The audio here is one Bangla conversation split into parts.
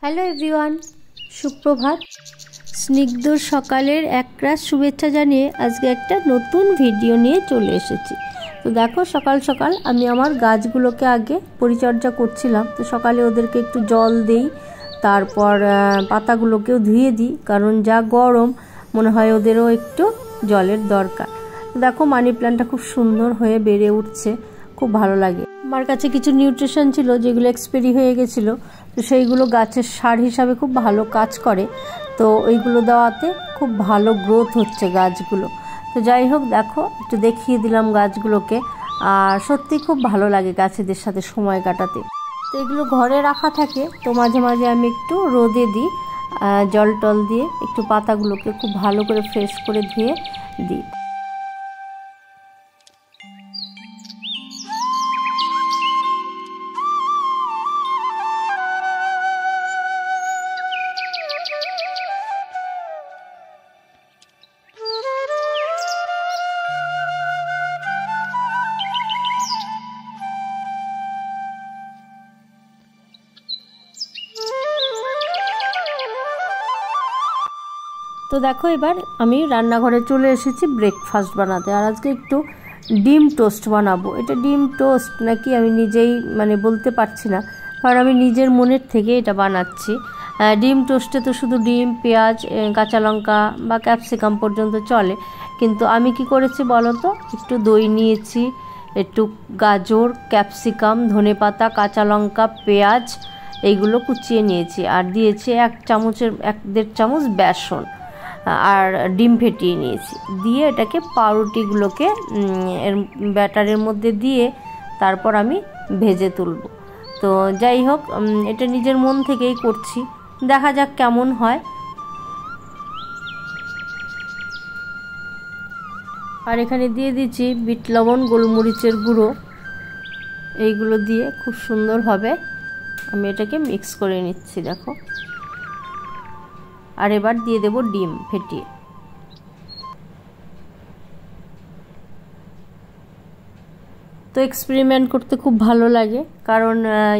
হ্যালো এভরিওয়ান, সুপ্রভাত। স্নিগ্ধ সকালের একরাশ শুভেচ্ছা জানিয়ে আজকে একটা নতুন ভিডিও নিয়ে চলে এসেছি। তো দেখো, সকাল সকাল আমি আমার গাছগুলোকে আগে পরিচর্যা করছিলাম। তো সকালে ওদেরকে একটু জল দিই, তারপর পাতাগুলোকেও ধুয়ে দিই, কারণ যা গরম মনে হয় ওদেরও একটু জলের দরকার। দেখো, মানি প্ল্যান্টটা খুব সুন্দর হয়ে বেড়ে উঠছে, খুব ভালো লাগে। আমার কাছে কিছু নিউট্রিশন ছিল যেগুলো এক্সপায়ারি হয়ে গেছিলো, তো সেইগুলো গাছের সার হিসাবে খুব ভালো কাজ করে। তো ওইগুলো দেওয়াতে খুব ভালো গ্রোথ হচ্ছে গাছগুলো। তো যাই হোক, দেখো একটু দেখিয়ে দিলাম গাছগুলোকে। আর সত্যি খুব ভালো লাগে গাছেদের সাথে সময় কাটাতে। তো এগুলো ঘরে রাখা থাকে, তো মাঝে মাঝে আমি একটু রোদে দিই, জল টল দিয়ে একটু পাতাগুলোকে খুব ভালো করে ফ্রেশ করে ধুয়ে দিই। তো দেখো, এবার আমি রান্নাঘরে চলে এসেছি ব্রেকফাস্ট বানাতে। আর আজকে একটু ডিম টোস্ট বানাবো। এটা ডিম টোস্ট নাকি আমি নিজেই বলতে পারছি না, কারণ আমি নিজের মনের থেকে এটা বানাচ্ছি। ডিম টোস্টে তো শুধু ডিম, পেঁয়াজ, কাঁচা লঙ্কা বা ক্যাপসিকাম পর্যন্ত চলে, কিন্তু আমি কি করেছি বলো তো, একটু দই নিয়েছি, একটু গাজর, ক্যাপসিকাম, ধনেপাতা, কাঁচা লঙ্কা, পেঁয়াজ এইগুলো কুচিয়ে নিয়েছি, আর দিয়েছি 1-1.5 চামচ বেসন, আর ডিম ফেটিয়ে নিয়েছি। দিয়ে এটাকে পাউরুটিগুলোকে এর ব্যাটারের মধ্যে দিয়ে তারপর আমি ভেজে তুলব। তো যাই হোক, এটা নিজের মন থেকেই করছি, দেখা যাক কেমন হয়। আর এখানে দিয়ে দিচ্ছি বিট লবণ, গোলমরিচের গুঁড়ো, এইগুলো দিয়ে খুব সুন্দরভাবে আমি এটাকে মিক্স করে নিচ্ছি। দেখো, আর এবার দিয়ে দেব ডিম ফেটিয়ে। তো এক্সপেরিমেন্ট করতে খুব ভালো লাগে, কারণ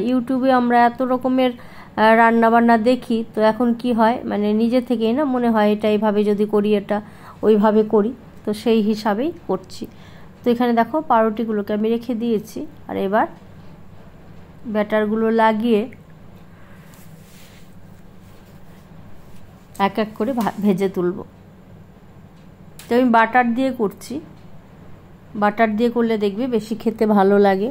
ইউটিউবে আমরা এত রকমের রান্নাবান্না দেখি। তো এখন কি হয়, নিজে থেকেই না মনে হয় এটা এইভাবে যদি করি, এটা ওইভাবে করি, তো সেই হিসাবেই করছি। তো এখানে দেখো, পাউরুটিগুলোকে আমি রেখে দিয়েছি, আর এবার ব্যাটারগুলো লাগিয়ে এক এক করে ভেজে তুলব। তো আমি বাটার দিয়ে করছি, বাটার দিয়ে করলে দেখবে বেশি খেতে ভালো লাগে।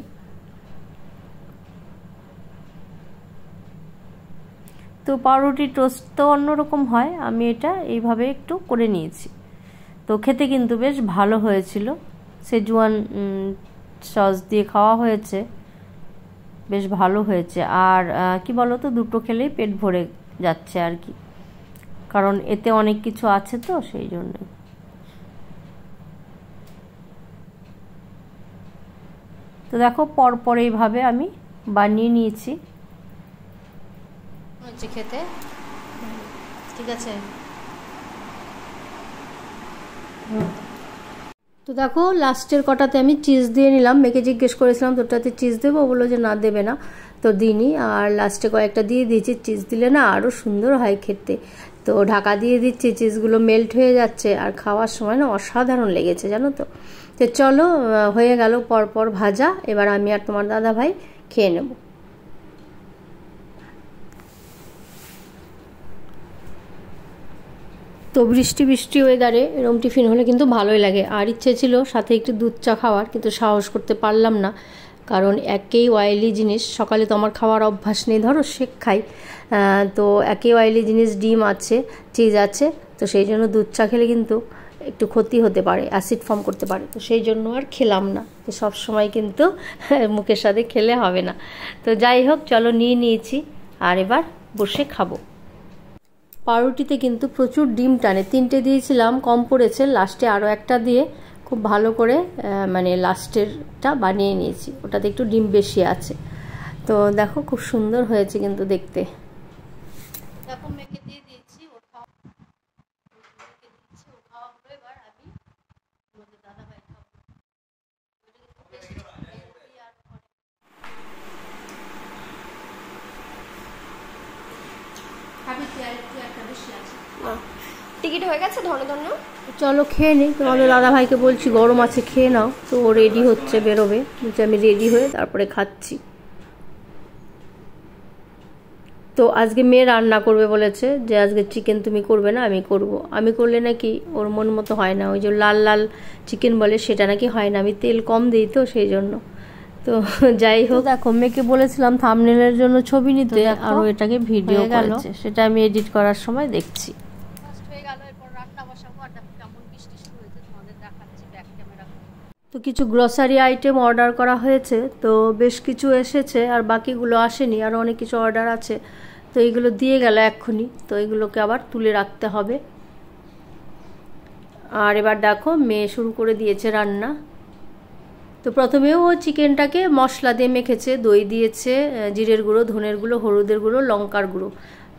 তো পাউরুটি টোস্ট তো অন্যরকম হয়, আমি এটা এইভাবে একটু করে নিয়েছি। তো খেতে কিন্তু বেশ ভালো হয়েছিল, সেজওয়ান সস দিয়ে খাওয়া হয়েছে, বেশ ভালো হয়েছে। আর কি বলো তো, দুটো খেলেই পেট ভরে যাচ্ছে আর কি, কারণ এতে অনেক কিছু আছে, তো সেই জন্যই। তো দেখো, পরপর এইভাবে আমি বানিয়ে নিয়েছি, হচ্ছে খেতে ঠিক আছে। তো দেখো, লাস্টের কটাতে আমি চিজ দিয়ে নিলাম। মেয়েকে জিজ্ঞেস করেছিলাম তোরটাতে চিজ দেবো, বললো যে না, দেবে না, তো দিইনি। আর লাস্টে কয়েকটা দিয়ে দিয়েছি, চিজ দিলে না আরও সুন্দর হয় খেতে। তো ঢাকা দিয়ে দিচ্ছি, চিজগুলো মেল্ট হয়ে যাচ্ছে, আর খাওয়ার সময় না অসাধারণ লেগেছে, জানো তো। তো চলো, হয়ে গেল পরপর ভাজা, এবার আমি আর তোমার দাদা ভাই খেয়ে নেব। তো বৃষ্টি বৃষ্টি ওয়েদারে এরকম টিফিন হলে কিন্তু ভালোই লাগে। আর ইচ্ছে ছিল সাথে একটু দুধ চা খাওয়ার, কিন্তু সাহস করতে পারলাম না, কারণ একেই অয়েলি জিনিস। সকালে তো আমার খাওয়ার অভ্যাস নেই, ধরো শেক খাই, তো একেই অয়েলি জিনিস, ডিম আছে, চিজ আছে, তো সেই জন্য দুধ চা খেলে কিন্তু একটু ক্ষতি হতে পারে, অ্যাসিড ফর্ম করতে পারে, তো সেই জন্য আর খেলাম না। তো সব সময় কিন্তু মুখের সাথে খেলে হবে না। তো যাই হোক, চলো নিয়ে নিয়েছি, আর এবার বসে খাবো। পাউরুটিতে কিন্তু প্রচুর ডিম টানে, 3টে দিয়েছিলাম, কম পড়েছে, লাস্টে আরও একটা দিয়ে খুব ভালো করে লাস্টেরটা বানিয়ে নিয়েছি, ওটাতে একটু ডিম বেশি আছে। তো দেখো, খুব সুন্দর হয়েছে কিন্তু দেখতে। দেখো, মেয়েকে দিয়ে দিয়েছি, ও খাওয়া হবে, এবার আমি দাদা ভাই খাবো। টিকিট হয়ে গেছে ধন্য ধন্য। চলো খেয়ে নিই, তোমাদের দাদা ভাইকে বলছি গরম আছে খেয়ে নাও, তো ও রেডি হচ্ছে বেরোবে, বলছি আমি রেডি হয়ে তারপরে খাচ্ছি। তো আজকে মেয়ে রান্না করবে বলেছে, যে আজকে চিকেন তুমি করবে না আমি করব। আমি করলে নাকি ওর মন মতো হয় না, ওই যে লাল লাল চিকেন বলে সেটা নাকি হয় না, আমি তেল কম দিই তো সেই জন্য। তো যাই হোক, দেখো মেয়েকে বলেছিলাম থাম্বনেলের জন্য ছবি নিতে, আর ও এটাকে ভিডিও করেছে, সেটা আমি এডিট করার সময় দেখছি। তো কিছু গ্রসারি আইটেম অর্ডার করা হয়েছে, তো বেশ কিছু এসেছে আর বাকিগুলো আসেনি, আরও অনেক কিছু অর্ডার আছে। তো এইগুলো দিয়ে গেল এক্ষুনি, তো এগুলোকে আবার তুলে রাখতে হবে। আর এবার দেখো মেয়ে শুরু করে দিয়েছে রান্না। তো প্রথমেও ও চিকেনটাকে মশলা দিয়ে মেখেছে, দই দিয়েছে, জিরের গুঁড়ো, ধনের গুঁড়ো, হলুদের গুঁড়ো, লঙ্কার গুঁড়ো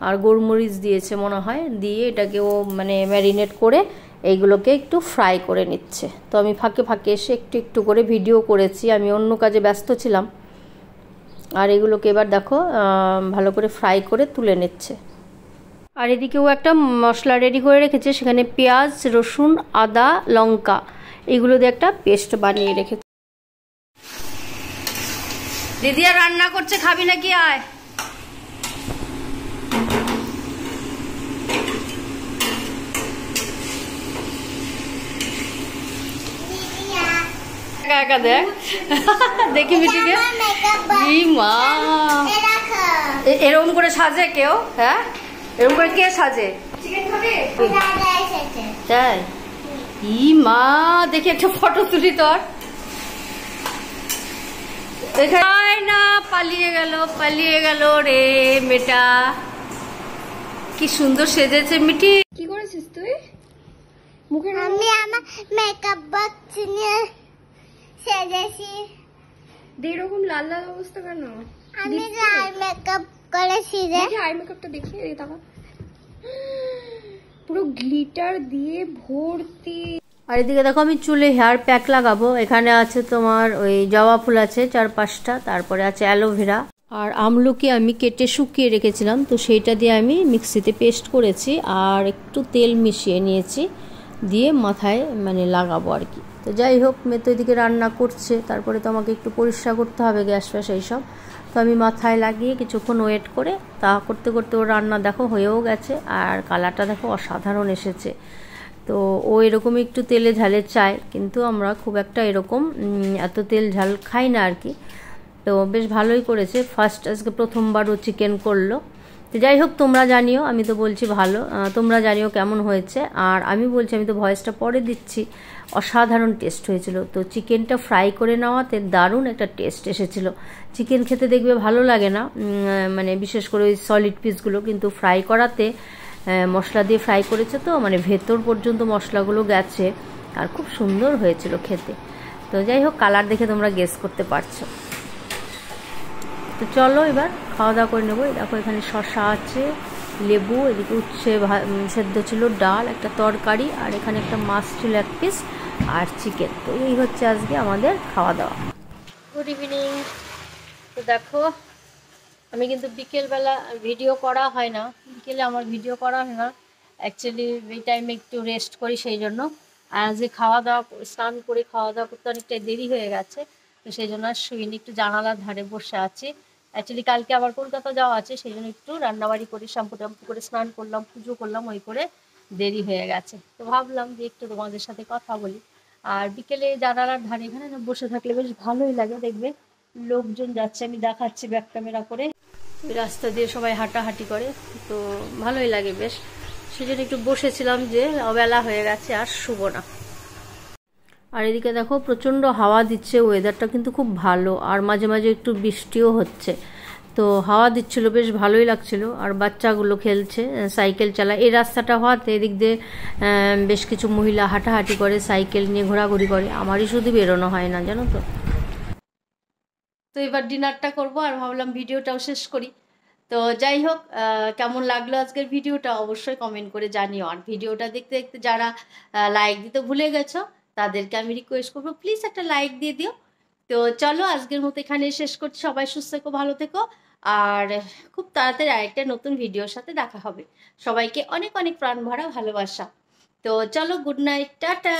আর গোলমরিচ দিয়েছে মনে হয়, দিয়ে এটাকে ও মানে ম্যারিনেট করে এইগুলোকে একটু ফ্রাই করে নিচ্ছে। তো আমি ফাঁকে ফাঁকে এসে একটু একটু করে ভিডিও করেছি, আমি অন্য কাজে ব্যস্ত ছিলাম। আর এগুলোকে এবার দেখো ভালো করে ফ্রাই করে তুলে নিচ্ছে। আর এদিকেও একটা মশলা রেডি করে রেখেছে, সেখানে পেঁয়াজ, রসুন, আদা, লঙ্কা এগুলো দিয়ে একটা পেস্ট বানিয়ে রেখেছে। দিদি আর রান্না করছে, খাবি নাকি আয়। একা একা দেখ, দেখি বিটিকে। মা এরকম করে সাজে কেউ? হ্যাঁ এরকম করে কে সাজে? তাই? ই মা, দেখি একটা ফটো তুলি তোর। এখানে না, পালিয়ে গেল রে মেয়েটা। কি সুন্দর সেজেছে মিটি। কি করেছিস তুই মুখে? আমি আমার মেকআপ বক্স নিয়ে সেজেছি। এরকম লাল লাল অবস্থা কেন? আমি যে আই মেকআপ করেছি রে। দেখি আই মেকআপটা দেখি, এই দেখো পুরো গ্লিটার দিয়ে ভর্তি। আর এদিকে দেখো আমি চুলে হেয়ার প্যাক লাগাবো। এখানে আছে তোমার ওই জবা ফুল আছে 4-5টা, তারপরে আছে অ্যালোভেরা আর আমলকি আমি কেটে শুকিয়ে রেখেছিলাম, তো সেইটা দিয়ে আমি মিক্সিতে পেস্ট করেছি আর একটু তেল মিশিয়ে নিয়েছি, দিয়ে মাথায় মানে লাগাবো আর কি। তো যাই হোক, মেয়ে তো এদিকে রান্না করছে, তারপরে তো আমাকে একটু পরিষ্কার করতে হবে গ্যাস ফ্যাস এইসব। তো আমি মাথায় লাগিয়ে কিছুক্ষণ ওয়েট করে তা করতে করতে ওর রান্না দেখো হয়েও গেছে, আর কালারটা দেখো অসাধারণ এসেছে। তো ও এরকম একটু তেলে ঝালে চায়, কিন্তু আমরা খুব একটা এরকম এত তেল ঝাল খাই না আর কি। তো বেশ ভালোই করেছে, ফার্স্ট আজকে প্রথমবার ও চিকেন করলো। তো যাই হোক, তোমরা জানিও, আমি তো বলছি ভালো, তোমরা জানিও কেমন হয়েছে। আর আমি বলছি, আমি তো ভয়েসটা পরে দিচ্ছি, অসাধারণ টেস্ট হয়েছিল। তো চিকেনটা ফ্রাই করে নেওয়াতে দারুণ একটা টেস্ট এসেছিল। চিকেন খেতে দেখবে ভালো লাগে না, মানে বিশেষ করে ওই সলিড পিসগুলো, কিন্তু ফ্রাই করাতে মশলা দিয়ে ফ্রাই করেছে তো মানে ভেতর পর্যন্ত মশলাগুলো গেছে, আর খুব সুন্দর হয়েছিল খেতে। তো যাই হোক, কালার দেখে তোমরা গেস করতে পারছো। তো চলো এবার খাওয়া দাওয়া করে নেবো। দেখো এখানে শসা আছে, লেবু, এদিকে উচ্ছে সেদ্ধ ছিল, ডাল, একটা তরকারি, আর এখানে একটা মাছ ছিল 1 পিস, আর চিকেন। তো এই হচ্ছে আজকে আমাদের খাওয়া দাওয়া। Good evening. তো দেখো আমি কিন্তু বিকেলবেলা ভিডিও করা হয় না, বিকেলে আমার ভিডিও করা হয় না অ্যাকচুয়ালি, এই টাইমে একটু রেস্ট করি সেই জন্য। আর আজকে খাওয়া দাওয়া স্নান করে খাওয়া দাওয়া করতে অনেকটা দেরি হয়ে গেছে, তো সেই জন্য শুইনি, একটু জানালার ধারে বসে আছি। অ্যাকচুয়ালি কালকে আবার কলকাতা যাওয়া আছে, সেই জন্য একটু রান্নাবাড়ি করে শ্যাম্পু ট্যাম্পু করে স্নান করলাম, পুজো করলাম, ওই করে দেরি হয়ে গেছে। তো ভাবলাম যে একটু তোমাদের সাথে কথা বলি। আর বিকেলে জানালার ধারে এখানে বসে থাকলে বেশ ভালোই লাগে, দেখবে লোকজন যাচ্ছে, আমি দেখাচ্ছি ব্যাক ক্যামেরা করে, রাস্তা দিয়ে সবাই হাঁটাহাঁটি করে, তো ভালোই লাগে বেশ। সেজন্য একটু বসেছিলাম, যে বেলা হয়ে গেছে আর শুবো না। আর এদিকে দেখো প্রচণ্ড হাওয়া দিচ্ছে, ওয়েদারটা কিন্তু খুব ভালো, আর মাঝে মাঝে একটু বৃষ্টিও হচ্ছে। তো হাওয়া দিচ্ছিল, বেশ ভালোই লাগছিল। আর বাচ্চাগুলো খেলছে, সাইকেল চালায়। এই রাস্তাটা হওয়াতে এদিক দিয়ে বেশ কিছু মহিলা হাঁটাহাঁটি করে, সাইকেল নিয়ে ঘোরাঘুরি করে। আমারই শুধু বেরোনো হয় না, জানো তো। তো এবার ডিনারটা করব, আর ভাবলাম ভিডিওটাও শেষ করি। তো যাই হোক, কেমন লাগলো আজকের ভিডিওটা অবশ্যই কমেন্ট করে জানিও। আর ভিডিওটা দেখতে দেখতে যারা লাইক দিতে ভুলে গেছো, তাদেরকে আমি রিকোয়েস্ট করবো প্লিজ একটা লাইক দিয়ে দিও। তো চলো আজকের মতো এখানে শেষ করছি। সবাই সুস্থ থেকো, ভালো থেকো, আর খুব তাড়াতাড়ি আরেকটা নতুন ভিডিওর সাথে দেখা হবে। সবাইকে অনেক অনেক প্রাণ ভরা ভালোবাসা। তো চলো, গুড নাইট, টাটা।